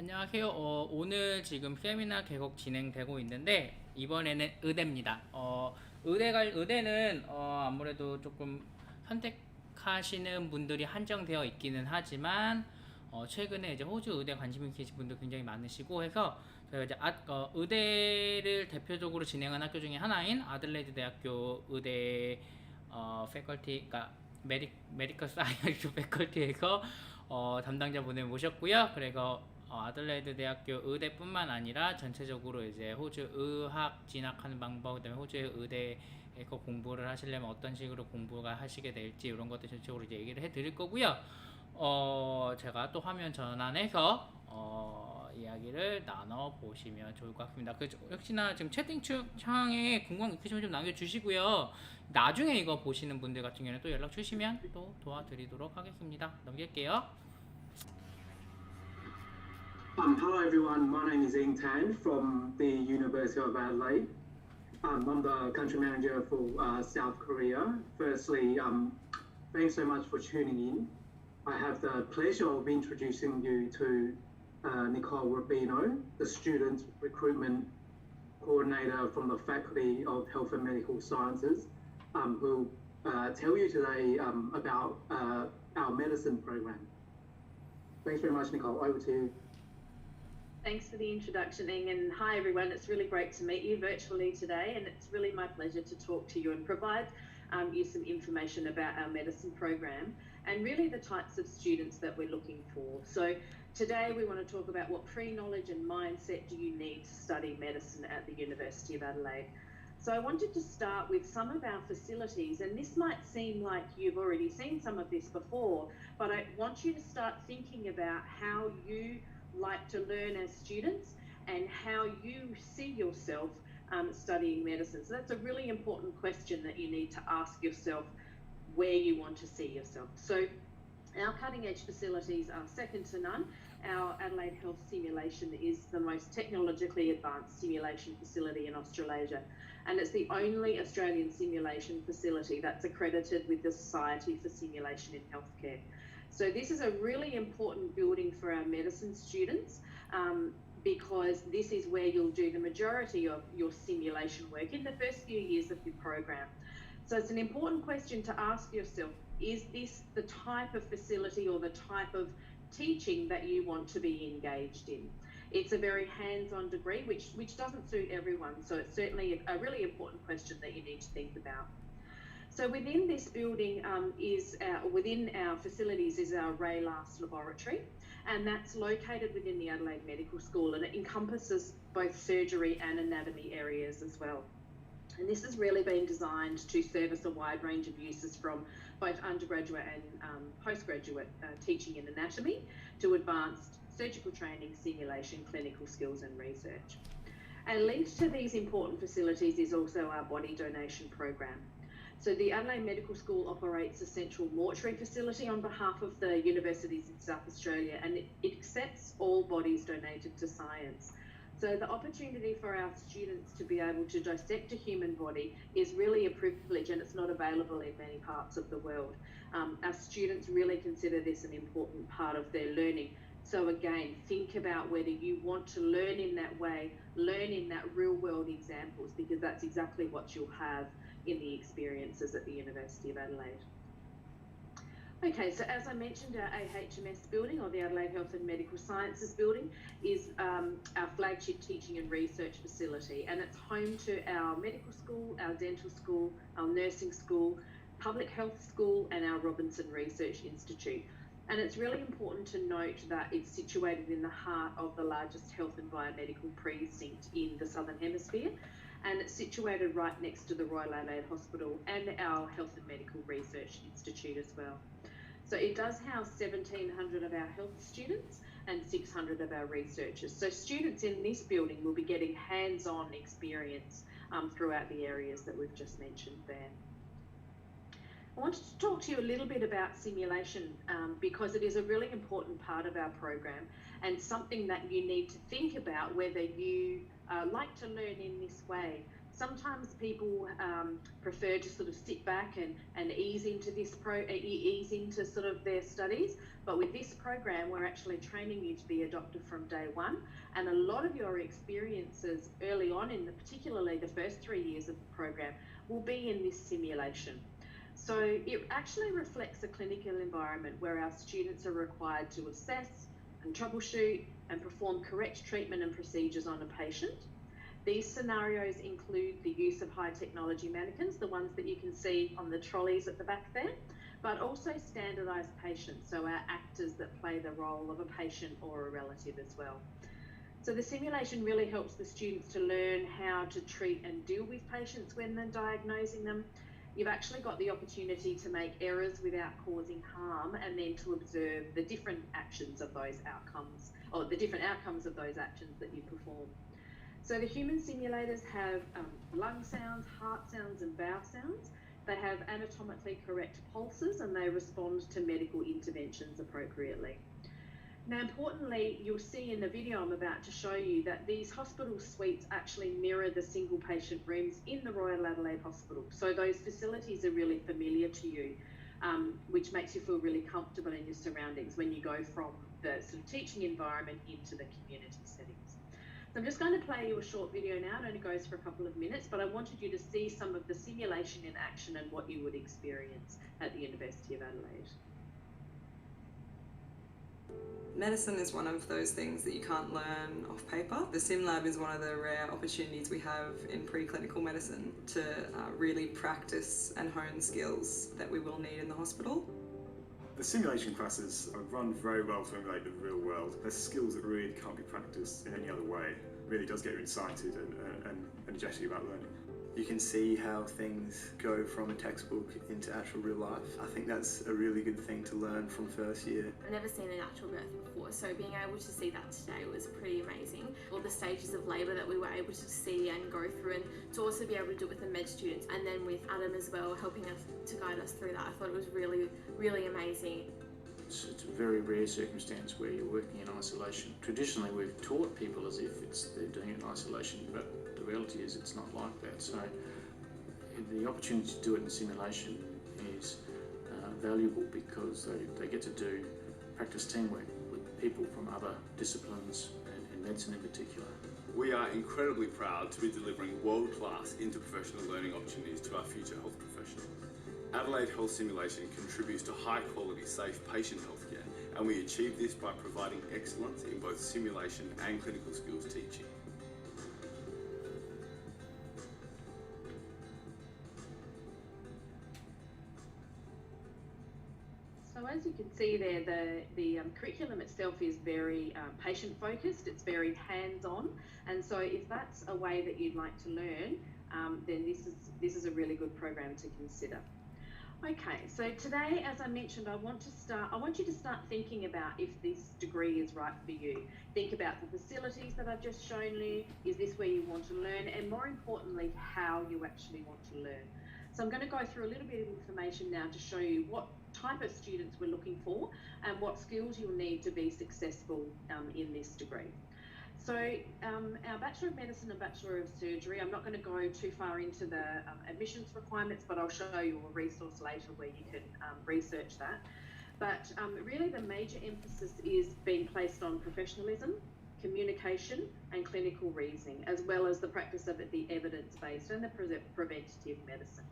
안녕하세요. 오늘 지금 세미나 계속 진행되고 있는데 이번에는 의대입니다. 의대는 아무래도 조금 선택하시는 분들이 한정되어 있기는 하지만 최근에 이제 호주 의대 관심 있으신 분들 굉장히 많으시고 해서 저희가 이제 의대를 대표적으로 진행한 학교 중에 하나인 아들레이드 대학교 의대 패컬티, 그러니까 메디컬 사이언스 패컬티에서 담당자분을 모셨고요. 그래서 아들레이드 대학교 의대뿐만 아니라 전체적으로 이제 호주 의학 진학하는 방법, 그다음에 호주 의대에서 공부를 하시려면 어떤 식으로 공부가 하시게 될지 이런 것들 전체적으로 이제 얘기를 해드릴 거고요. 제가 또 화면 전환해서 이야기를 나눠 보시면 좋을 것 같습니다. 역시나 지금 채팅창에 궁금한 거 있으시면 좀 남겨주시고요. 나중에 이거 보시는 분들 같은 경우는 또 연락 주시면 또 도와드리도록 하겠습니다. 넘길게요. Hello everyone, my name is Ing Tan from the University of Adelaide. I'm the country manager for South Korea. Firstly, thanks so much for tuning in. I have the pleasure of introducing you to Nicole Rubino, the student recruitment coordinator from the Faculty of Health and Medical Sciences, who will tell you today about our medicine program. Thanks very much, Nicole. Over to you. Thanks for the introduction, Ing, and hi everyone. It's really great to meet you virtually today, and it's really my pleasure to talk to you and provide you some information about our medicine program and really the types of students that we're looking for. So today we want to talk about what pre-knowledge and mindset do you need to study medicine at the University of Adelaide. So I wanted to start with some of our facilities, and this might seem like you've already seen some of this before, but I want you to start thinking about how you like to learn as students and how you see yourself studying medicine. So that's a really important question that you need to ask yourself, where you want to see yourself. So our cutting edge facilities are second to none. Our Adelaide Health Simulation is the most technologically advanced simulation facility in Australasia, and it's the only Australian simulation facility that's accredited with the Society for Simulation in Healthcare. So this is a really important building for our medicine students because this is where you'll do the majority of your simulation work in the first few years of your program. So it's an important question to ask yourself, is this the type of facility or the type of teaching that you want to be engaged in? It's a very hands-on degree, which doesn't suit everyone. So it's certainly a really important question that you need to think about. So within this building within our facilities is our Ray Last laboratory, and that's located within the Adelaide Medical School, and it encompasses both surgery and anatomy areas as well. And this has really been designed to service a wide range of uses from both undergraduate and postgraduate teaching in anatomy to advanced surgical training, simulation, clinical skills and research. And linked to these important facilities is also our body donation program. So the Adelaide Medical School operates a central mortuary facility on behalf of the universities in South Australia, and it accepts all bodies donated to science. So the opportunity for our students to be able to dissect a human body is really a privilege, and it's not available in many parts of the world. Our students really consider this an important part of their learning. So again, think about whether you want to learn in that way, learn in that real world examples, because that's exactly what you'll have in the experiences at the University of Adelaide. Okay, so as I mentioned, our AHMS building, or the Adelaide Health and Medical Sciences building, is our flagship teaching and research facility, and it's home to our medical school, our dental school, our nursing school, public health school, and our Robinson Research Institute. And it's really important to note that it's situated in the heart of the largest health and biomedical precinct in the Southern Hemisphere, and it's situated right next to the Royal Adelaide Hospital and our Health and Medical Research Institute as well. So it does house 1,700 of our health students and 600 of our researchers. So students in this building will be getting hands-on experience throughout the areas that we've just mentioned there. I wanted to talk to you a little bit about simulation because it is a really important part of our program and something that you need to think about whether you like to learn in this way. Sometimes people prefer to sort of sit back and ease into sort of their studies. But with this program, we're actually training you to be a doctor from day one. And a lot of your experiences early on, particularly the first 3 years of the program, will be in this simulation. So it actually reflects a clinical environment where our students are required to assess and troubleshoot and perform correct treatment and procedures on a patient. These scenarios include the use of high technology mannequins, the ones that you can see on the trolleys at the back there, but also standardised patients, so our actors that play the role of a patient or a relative as well. So the simulation really helps the students to learn how to treat and deal with patients when they're diagnosing them. You've actually got the opportunity to make errors without causing harm, and then to observe the different actions of those outcomes, or the different outcomes of those actions that you perform. So the human simulators have lung sounds, heart sounds and bowel sounds. They have anatomically correct pulses, and they respond to medical interventions appropriately. Now, importantly, you'll see in the video I'm about to show you that these hospital suites actually mirror the single patient rooms in the Royal Adelaide Hospital. So those facilities are really familiar to you, which makes you feel really comfortable in your surroundings when you go from the sort of teaching environment into the community settings. So I'm just going to play you a short video now. It only goes for a couple of minutes, but I wanted you to see some of the simulation in action and what you would experience at the University of Adelaide. Medicine is one of those things that you can't learn off paper. The sim lab is one of the rare opportunities we have in preclinical medicine to really practice and hone skills that we will need in the hospital. The simulation classes are run very well to emulate the real world. There's skills that really can't be practiced in any other way. It really does get you excited and energetic about learning. You can see how things go from a textbook into actual real life. I think that's a really good thing to learn from first year. I've never seen a natural birth before, so being able to see that today was pretty amazing. All the stages of labour that we were able to see and go through, and to also be able to do it with the med students, and then with Adam as well, helping us to guide us through that. I thought it was really, really amazing. It's a very rare circumstance where you're working in isolation. Traditionally, we've taught people as if they're doing it in isolation, but the reality is it's not like that. So the opportunity to do it in simulation is valuable because they get to practice teamwork with people from other disciplines, and medicine in particular. We are incredibly proud to be delivering world-class interprofessional learning opportunities to our future health professionals. Adelaide Health Simulation contributes to high-quality, safe patient healthcare, and we achieve this by providing excellence in both simulation and clinical skills teaching. So as you can see there, the curriculum itself is very patient-focused, it's very hands-on, and so if that's a way that you'd like to learn, then this is a really good program to consider. Okay, so today, as I mentioned, I want you to start thinking about if this degree is right for you. Think about the facilities that I've just shown you. Is this where you want to learn? And more importantly, how you actually want to learn. So I'm going to go through a little bit of information now to show you what type of students we're looking for and what skills you'll need to be successful in this degree. So our Bachelor of Medicine and Bachelor of Surgery, I'm not going to go too far into the admissions requirements, but I'll show you a resource later where you can research that. But really the major emphasis is being placed on professionalism, communication and clinical reasoning, as well as the practice of the evidence-based and the preventative medicine.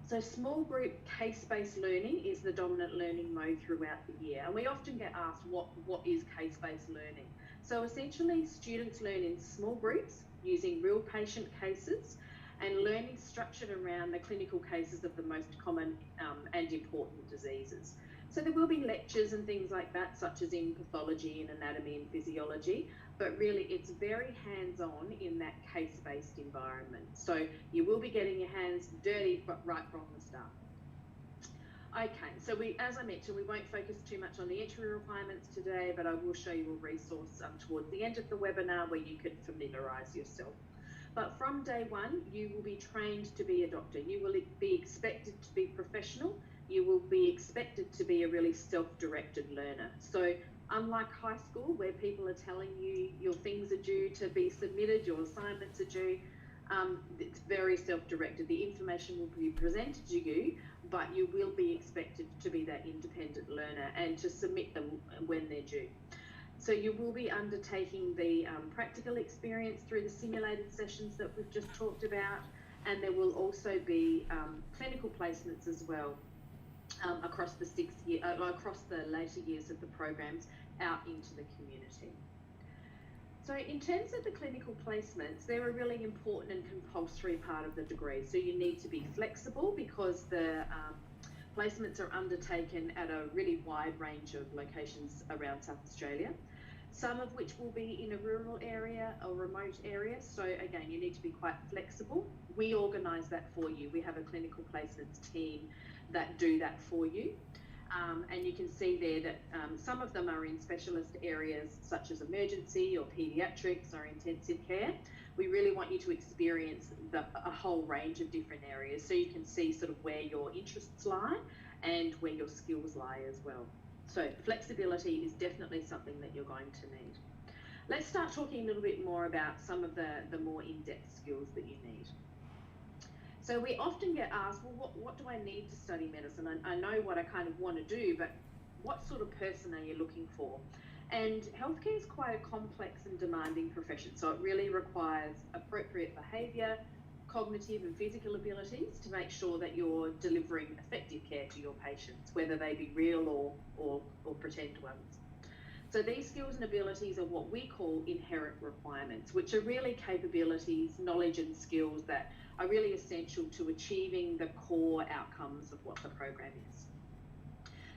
So small group case-based learning is the dominant learning mode throughout the year, and we often get asked what is case-based learning. So essentially students learn in small groups using real patient cases and learning structured around the clinical cases of the most common and important diseases. So there will be lectures and things like that, such as in pathology and anatomy and physiology, but really it's very hands-on in that case-based environment. So you will be getting your hands dirty right from the start. Okay, so as I mentioned, we won't focus too much on the entry requirements today, but I will show you a resource towards the end of the webinar where you can familiarise yourself. But from day one, you will be trained to be a doctor. You will be expected to be professional. You will be expected to be a really self-directed learner. So unlike high school, where people are telling you your things are due to be submitted, your assignments are due, It's very self-directed. The information will be presented to you, but you will be expected to be that independent learner and to submit them when they're due. So you will be undertaking the practical experience through the simulated sessions that we've just talked about, and there will also be clinical placements as well across the across the later years of the programs out into the community. So in terms of the clinical placements, they're a really important and compulsory part of the degree. So you need to be flexible because the placements are undertaken at a really wide range of locations around South Australia, some of which will be in a rural area or remote area. So again, you need to be quite flexible. We organise that for you. We have a clinical placements team that do that for you. And you can see there that some of them are in specialist areas such as emergency or paediatrics or intensive care. We really want you to experience a whole range of different areas so you can see sort of where your interests lie and where your skills lie as well. So flexibility is definitely something that you're going to need. Let's start talking a little bit more about some of the more in-depth skills that you need. So we often get asked, well, what do I need to study medicine? I know what I kind of want to do, but what sort of person are you looking for? And healthcare is quite a complex and demanding profession, so it really requires appropriate behaviour, cognitive and physical abilities to make sure that you're delivering effective care to your patients, whether they be real or pretend ones. So these skills and abilities are what we call inherent requirements, which are really capabilities, knowledge and skills that are really essential to achieving the core outcomes of what the program is.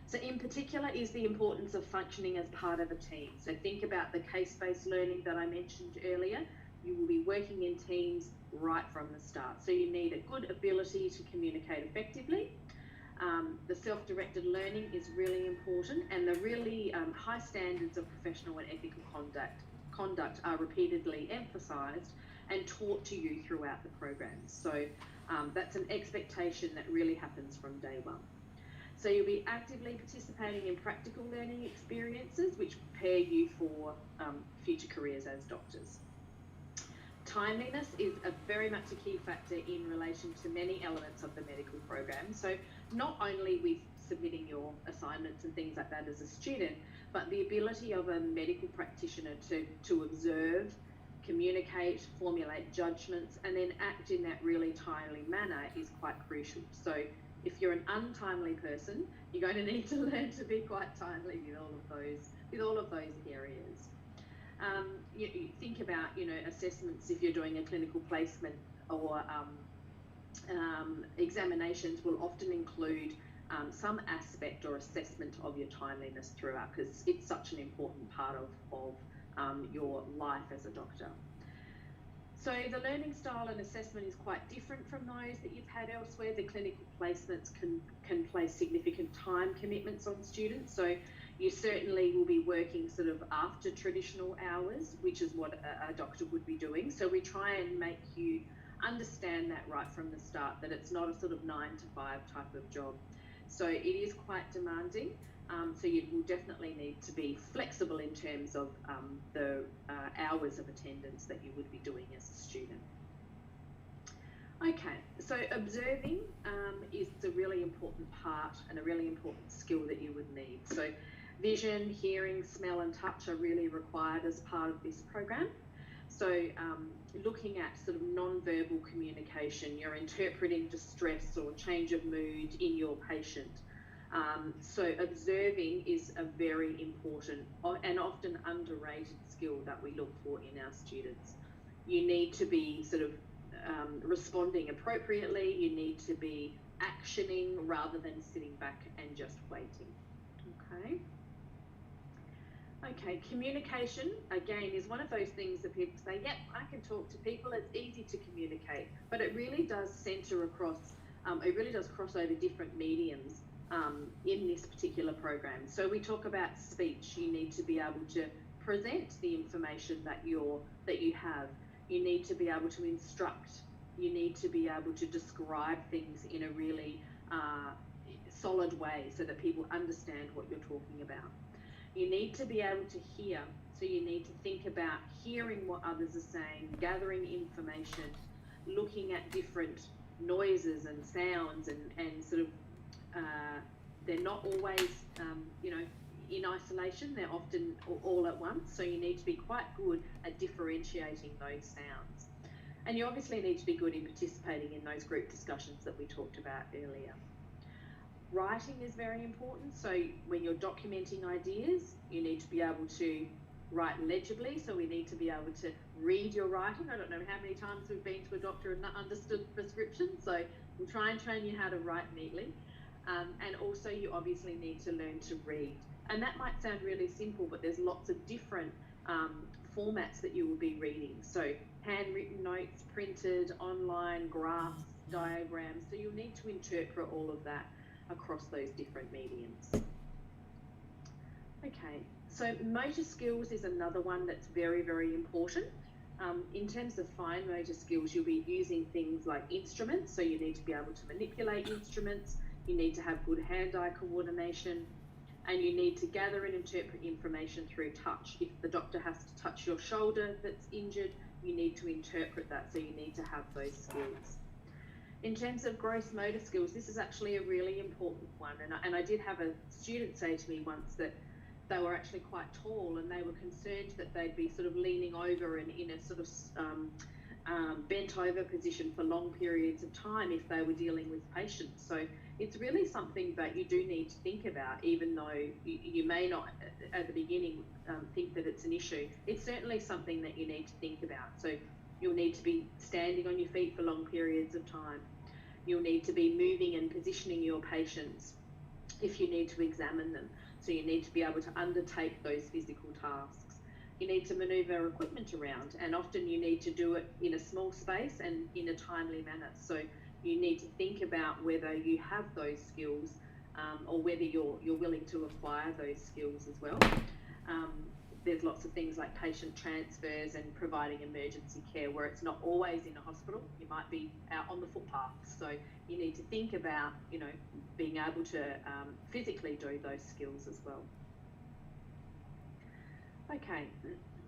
So in particular is the importance of functioning as part of a team. So think about the case-based learning that I mentioned earlier. You will be working in teams right from the start. So you need a good ability to communicate effectively. The self-directed learning is really important, and the really high standards of professional and ethical conduct are repeatedly emphasised and taught to you throughout the program. So that's an expectation that really happens from day one. So you'll be actively participating in practical learning experiences which prepare you for future careers as doctors. Timeliness is very much a key factor in relation to many elements of the medical program. So not only with submitting your assignments and things like that as a student, but the ability of a medical practitioner to observe, communicate, formulate judgments, and then act in that really timely manner is quite crucial. So if you're an untimely person, you're going to need to learn to be quite timely with all of those areas. You think about, assessments if you're doing a clinical placement, or examinations will often include some aspect or assessment of your timeliness throughout, because it's such an important part of your life as a doctor. So the learning style and assessment is quite different from those that you've had elsewhere. The clinical placements can place significant time commitments on students. So you certainly will be working sort of after traditional hours, which is what a doctor would be doing. So we try and make you understand that right from the start, that it's not a sort of 9 to 5 type of job. So it is quite demanding. So you will definitely need to be flexible in terms of the hours of attendance that you would be doing as a student. Okay, so observing is a really important part and a really important skill that you would need. So vision, hearing, smell and touch are really required as part of this program. So looking at sort of non-verbal communication, you're interpreting distress or change of mood in your patient. So observing is a very important and often underrated skill that we look for in our students. You need to be sort of responding appropriately. You need to be actioning rather than sitting back and just waiting. Okay, communication, again, is one of those things that people say, yep, I can talk to people, it's easy to communicate, but it really does centre across, it really does cross over different mediums in this particular program. So we talk about speech. You need to be able to present the information that you have. You need to be able to instruct. You need to be able to describe things in a really solid way so that people understand what you're talking about. You need to be able to hear. So you need to think about hearing what others are saying, gathering information, looking at different noises and sounds and sort of they're not always in isolation, they're often all at once, so you need to be quite good at differentiating those sounds. And you obviously need to be good in participating in those group discussions that we talked about earlier. Writing is very important, so when you're documenting ideas, you need to be able to write legibly, so we need to be able to read your writing. I don't know how many times we've been to a doctor and not understood prescriptions, so we'll try and train you how to write neatly. And also you obviously need to learn to read. And that might sound really simple, but there's lots of different formats that you will be reading. So handwritten notes, printed, online, graphs, diagrams. So you'll need to interpret all of that across those different mediums. Okay, so motor skills is another one that's very, very important. In terms of fine motor skills, you'll be using things like instruments. So you need to be able to manipulate instruments. You need to have good hand-eye coordination, and you need to gather and interpret information through touch. If the doctor has to touch your shoulder that's injured, you need to interpret that, so you need to have those skills. In terms of gross motor skills, this is actually a really important one, and I did have a student say to me once that they were actually quite tall and they were concerned that they'd be sort of leaning over and in a sort of bent over position for long periods of time if they were dealing with patients. So it's really something that you do need to think about, even though you may not at the beginning think that it's an issue. It's certainly something that you need to think about. So you'll need to be standing on your feet for long periods of time. You'll need to be moving and positioning your patients if you need to examine them. So you need to be able to undertake those physical tasks. You need to maneuver equipment around, and often you need to do it in a small space and in a timely manner. So you need to think about whether you have those skills or whether you're willing to acquire those skills as well. There's lots of things like patient transfers and providing emergency care where it's not always in a hospital. You might be out on the footpath. So you need to think about, being able to physically do those skills as well. Okay,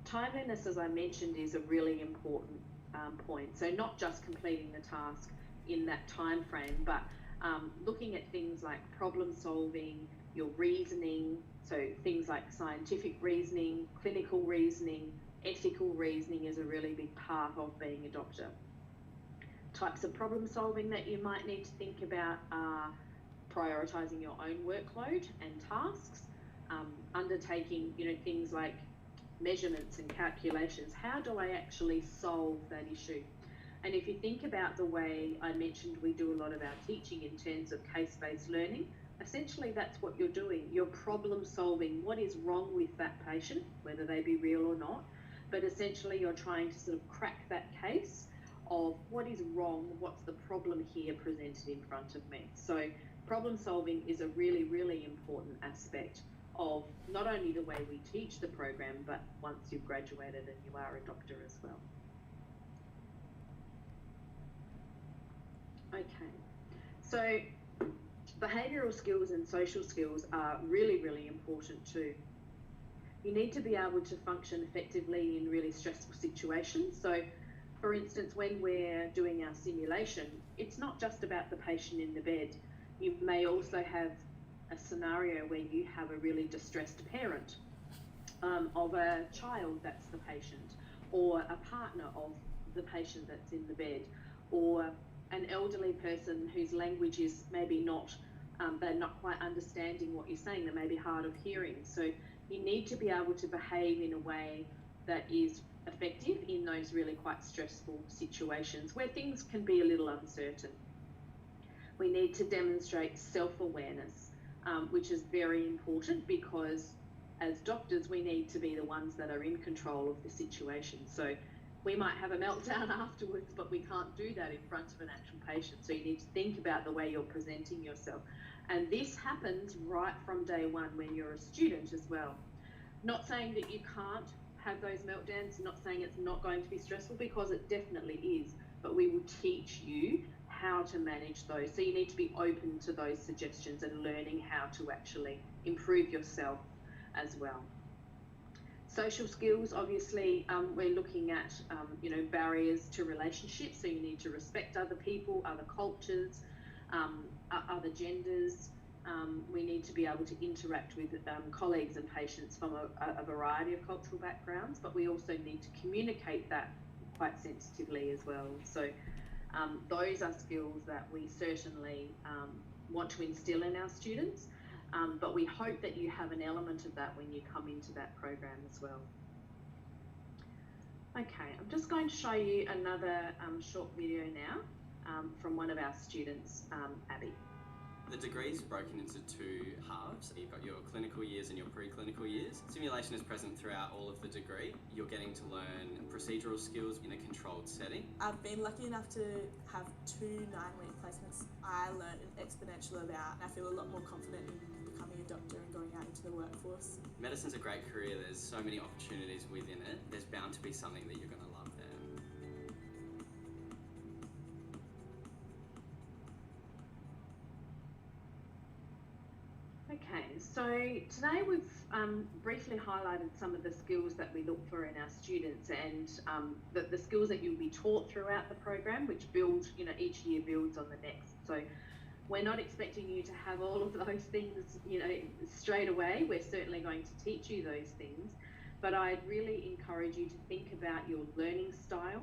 timeliness, as I mentioned, is a really important point. So not just completing the task in that time frame, but looking at things like problem solving, your reasoning, so things like scientific reasoning, clinical reasoning, ethical reasoning is a really big part of being a doctor. Types of problem solving that you might need to think about are prioritising your own workload and tasks, undertaking things like measurements and calculations. How do I actually solve that issue? And if you think about the way I mentioned we do a lot of our teaching in terms of case-based learning, essentially that's what you're doing. You're problem solving what is wrong with that patient, whether they be real or not, but essentially you're trying to sort of crack that case of what is wrong, what's the problem here presented in front of me. So problem solving is a really, really important aspect of not only the way we teach the program, but once you've graduated and you are a doctor as well. Okay, so behavioural skills and social skills are really, really important too. You need to be able to function effectively in really stressful situations. So, for instance, when we're doing our simulation, it's not just about the patient in the bed. You may also have a scenario where you have a really distressed parent of a child that's the patient, or a partner of the patient that's in the bed, or an elderly person whose language is maybe not, they're not quite understanding what you're saying, they may be hard of hearing. So you need to be able to behave in a way that is effective in those really quite stressful situations where things can be a little uncertain. We need to demonstrate self-awareness, which is very important because as doctors, we need to be the ones that are in control of the situation. So we might have a meltdown afterwards, but we can't do that in front of an actual patient. So you need to think about the way you're presenting yourself. And this happens right from day one when you're a student as well. Not saying that you can't have those meltdowns, not saying it's not going to be stressful, because it definitely is, but we will teach you how to manage those. So you need to be open to those suggestions and learning how to actually improve yourself as well. Social skills, obviously, we're looking at, barriers to relationships. So you need to respect other people, other cultures, other genders. We need to be able to interact with colleagues and patients from a variety of cultural backgrounds, but we also need to communicate that quite sensitively as well. So those are skills that we certainly want to instill in our students. But we hope that you have an element of that when you come into that program as well. Okay, I'm just going to show you another short video now from one of our students, Abby. The degree is broken into two halves. You've got your clinical years and your preclinical years. Simulation is present throughout all of the degree. You're getting to learn procedural skills in a controlled setting. I've been lucky enough to have 2 9-week placements. I learned an exponential amount. I feel a lot more confident in becoming a doctor and going out into the workforce. Medicine's a great career. There's so many opportunities within it. There's bound to be something that you're going to love there. Okay, so today we've briefly highlighted some of the skills that we look for in our students, and the skills that you'll be taught throughout the program, which build, each year builds on the next. So we're not expecting you to have all of those things, straight away. We're certainly going to teach you those things, but I'd really encourage you to think about your learning style.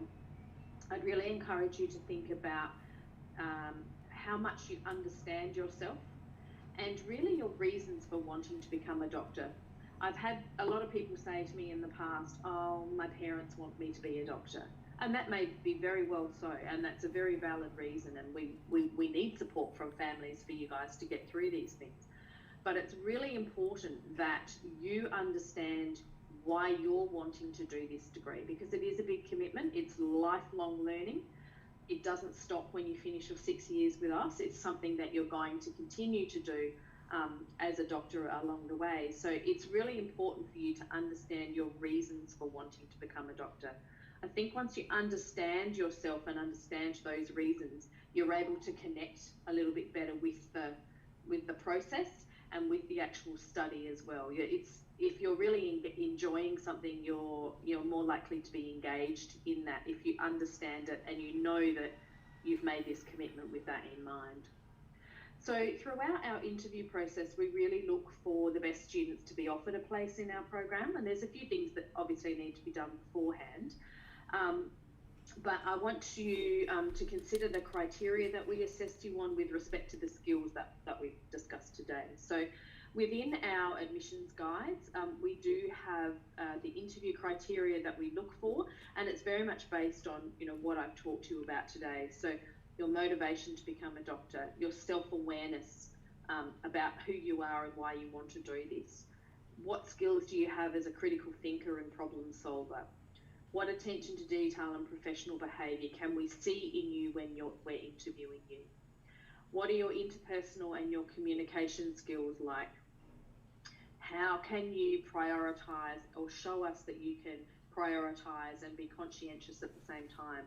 I'd really encourage you to think about how much you understand yourself, and really your reasons for wanting to become a doctor. I've had a lot of people say to me in the past, oh, my parents want me to be a doctor. And that may be very well so, and that's a very valid reason, and we need support from families for you guys to get through these things. But it's really important that you understand why you're wanting to do this degree, because it is a big commitment. It's lifelong learning. It doesn't stop when you finish your 6 years with us. It's something that you're going to continue to do as a doctor along the way. So it's really important for you to understand your reasons for wanting to become a doctor. I think once you understand yourself and understand those reasons, you're able to connect a little bit better with the process and with the actual study as well. If you're really enjoying something, you're more likely to be engaged in that if you understand it and you know that you've made this commitment with that in mind. So throughout our interview process, we really look for the best students to be offered a place in our program, and there's a few things that obviously need to be done beforehand. But I want you to consider the criteria that we assessed you on with respect to the skills that we've discussed today. So within our admissions guides, we do have the interview criteria that we look for, and it's very much based on what I've talked to you about today. So your motivation to become a doctor, your self-awareness about who you are and why you want to do this. What skills do you have as a critical thinker and problem solver? What attention to detail and professional behaviour can we see in you when we're interviewing you? What are your interpersonal and your communication skills like? How can you prioritise or show us that you can prioritise and be conscientious at the same time?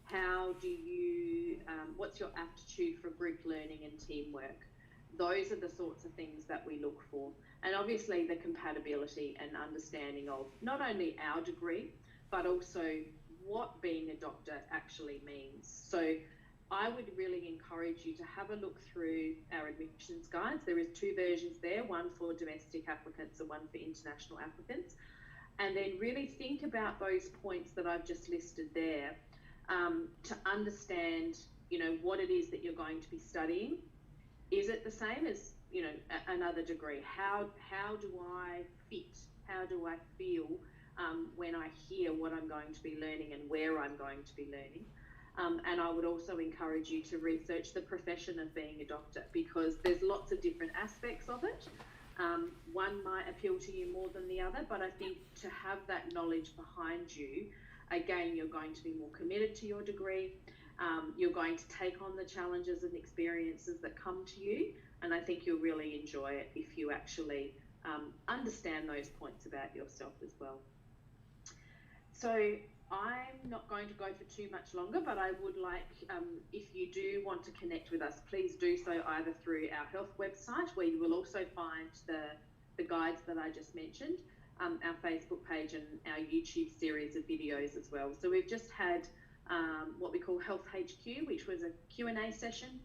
How do you, what's your aptitude for group learning and teamwork? Those are the sorts of things that we look for. And obviously the compatibility and understanding of not only our degree, but also what being a doctor actually means. So I would really encourage you to have a look through our admissions guides. There is 2 versions there, one for domestic applicants and one for international applicants. And then really think about those points that I've just listed there to understand, what it is that you're going to be studying. Is it the same as, another degree? How do I fit? How do I feel when I hear what I'm going to be learning and where I'm going to be learning? And I would also encourage you to research the profession of being a doctor, because there's lots of different aspects of it. One might appeal to you more than the other, but I think to have that knowledge behind you, again, you're going to be more committed to your degree. You're going to take on the challenges and experiences that come to you, and I think you'll really enjoy it if you actually understand those points about yourself as well. So I'm not going to go for too much longer, but I would like, if you do want to connect with us, please do so either through our health website, where you will also find the guides that I just mentioned, our Facebook page and our YouTube series of videos as well. So we've just had what we call Health HQ, which was a Q&A session,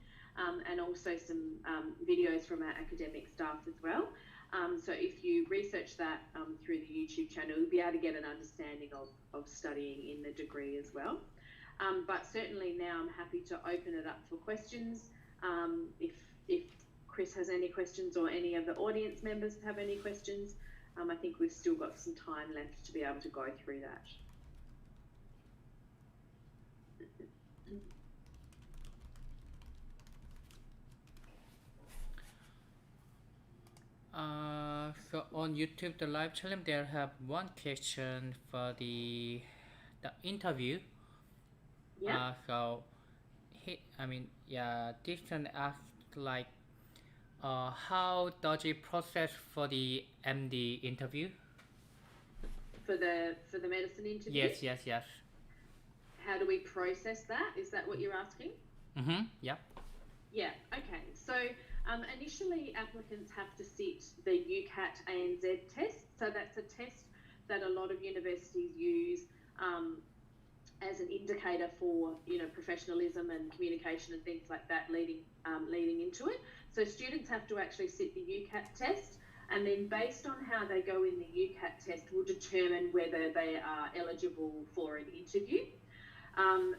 and also some videos from our academic staff as well. So if you research that through the YouTube channel, you'll be able to get an understanding of studying in the degree as well. But certainly now I'm happy to open it up for questions. If Chris has any questions or any of the audience members have any questions, I think we've still got some time left to be able to go through that. So on YouTube, the live channel, there have one question for the interview. Yeah. This one asked like, how does it process for the MD interview? For the medicine interview? Yes. How do we process that? Is that what you're asking? Mm-hmm. Yeah. Yeah, okay. So initially applicants have to sit the UCAT ANZ test. So that's a test that a lot of universities use as an indicator for, professionalism and communication and things like that leading into it. So students have to actually sit the UCAT test, and then based on how they go in the UCAT test will determine whether they are eligible for an interview.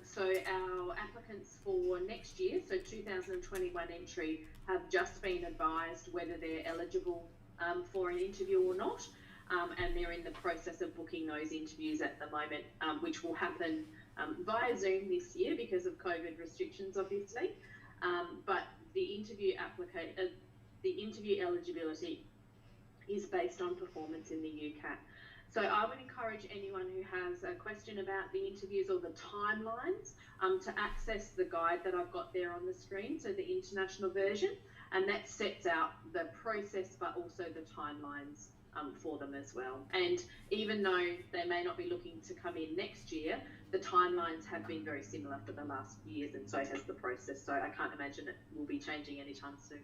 So our applicants for next year, so 2021 entry, have just been advised whether they're eligible for an interview or not, and they're in the process of booking those interviews at the moment, which will happen via Zoom this year because of COVID restrictions, obviously. But the interview eligibility is based on performance in the UCAT. So I would encourage anyone who has a question about the interviews or the timelines to access the guide that I've got there on the screen, so the international version, and that sets out the process but also the timelines for them as well. And even though they may not be looking to come in next year, the timelines have been very similar for the last years, and so has the process. So I can't imagine it will be changing anytime soon.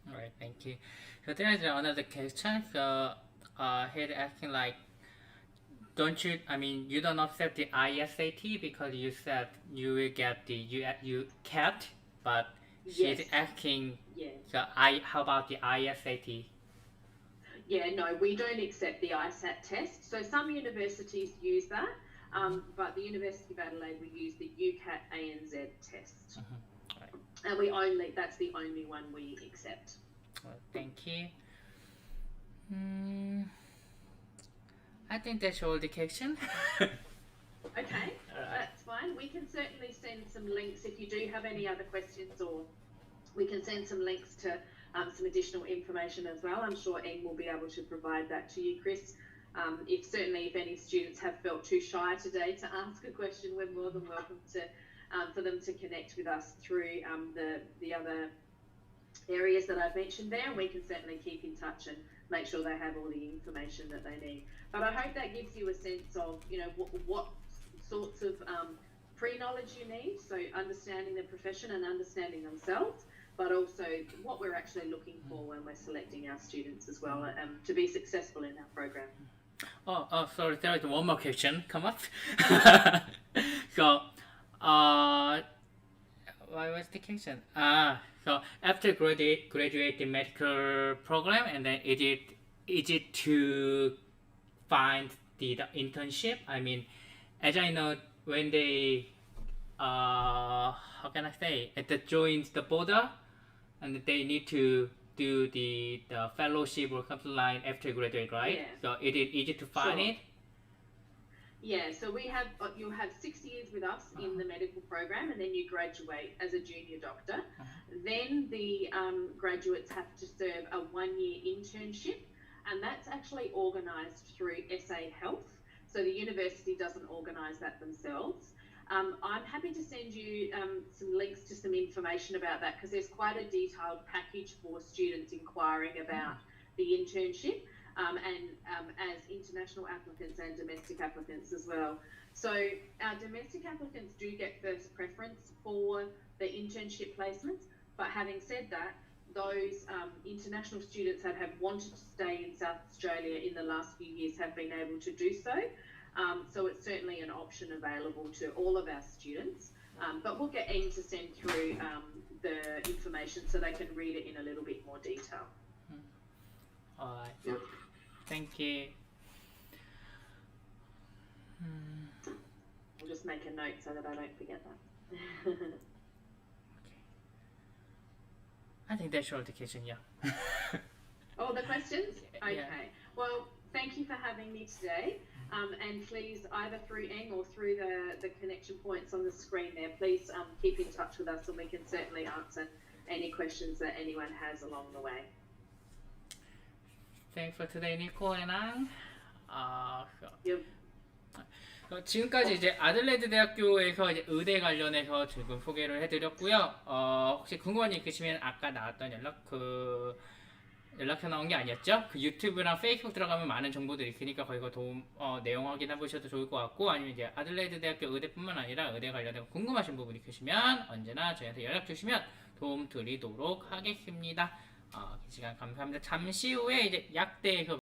All right, thank you. So there is another question. So he's asking like, you don't accept the ISAT because you said you will get the you kept, but Yes. she's asking, Yeah. so how about the ISAT? Yeah, no, we don't accept the ISAT test. So some universities use that, but the University of Adelaide, we use the UCAT ANZ test. Right. And that's the only one we accept. Well, thank you. I think that's all the question. Okay, that's fine. We can certainly send some links if you do have any other questions, or we can send some links to some additional information as well. I'm sure Eng will be able to provide that to you, Chris. If any students have felt too shy today to ask a question, we're more than welcome to for them to connect with us through the other areas that I've mentioned there, and we can certainly keep in touch and make sure they have all the information that they need. But I hope that gives you a sense of, what sorts of pre-knowledge you need, so understanding the profession and understanding themselves, but also what we're actually looking for when we're selecting our students as well, to be successful in our program. Oh, sorry, there is one more question come up. So, what was the question? So after graduate the medical program, and then is it to find the internship? I mean, as I know, when they how can I say, at the joins the border, and they need to do the fellowship or something like after graduate, right? Yeah. So it is easy to find Sure. it. Yeah, so you'll have 6 years with us in the medical program, and then you graduate as a junior doctor. Then the graduates have to serve a 1-year internship, and that's actually organised through SA Health. So the university doesn't organise that themselves. I'm happy to send you some links to some information about that, because there's quite a detailed package for students inquiring about the internship. As international applicants and domestic applicants as well. So our domestic applicants do get first preference for the internship placements, but having said that, those international students that have wanted to stay in South Australia in the last few years have been able to do so. So it's certainly an option available to all of our students. But we'll get Ian to send through the information so they can read it in a little bit more detail. Alright. Yeah. Thank you. I'll just make a note so that I don't forget that. I think that's all the question, yeah. All the questions? Okay. Yeah. Well, thank you for having me today. And please, either through Eng or through the connection points on the screen there, please keep in touch with us and we can certainly answer any questions that anyone has along the way. Thanks for today, Nicole and Ang. Yep. 지금까지 이제 아들레이드 대학교에서 이제 의대 관련해서 지금 소개를 해드렸고요. 혹시 궁금한 일 있으시면 아까 나왔던 연락처 나온 게 아니었죠? 그 유튜브랑 페이스북 들어가면 많은 정보들이 있으니까 거기서 내용 확인해 보셔도 좋을 것 같고, 아니면 이제 아들레이드 대학교 의대뿐만 아니라 의대 관련해서 궁금하신 부분이 있으시면 언제나 저희한테 연락 주시면 도움 드리도록 하겠습니다. 이 시간 감사합니다. 잠시 후에 이제 약대에서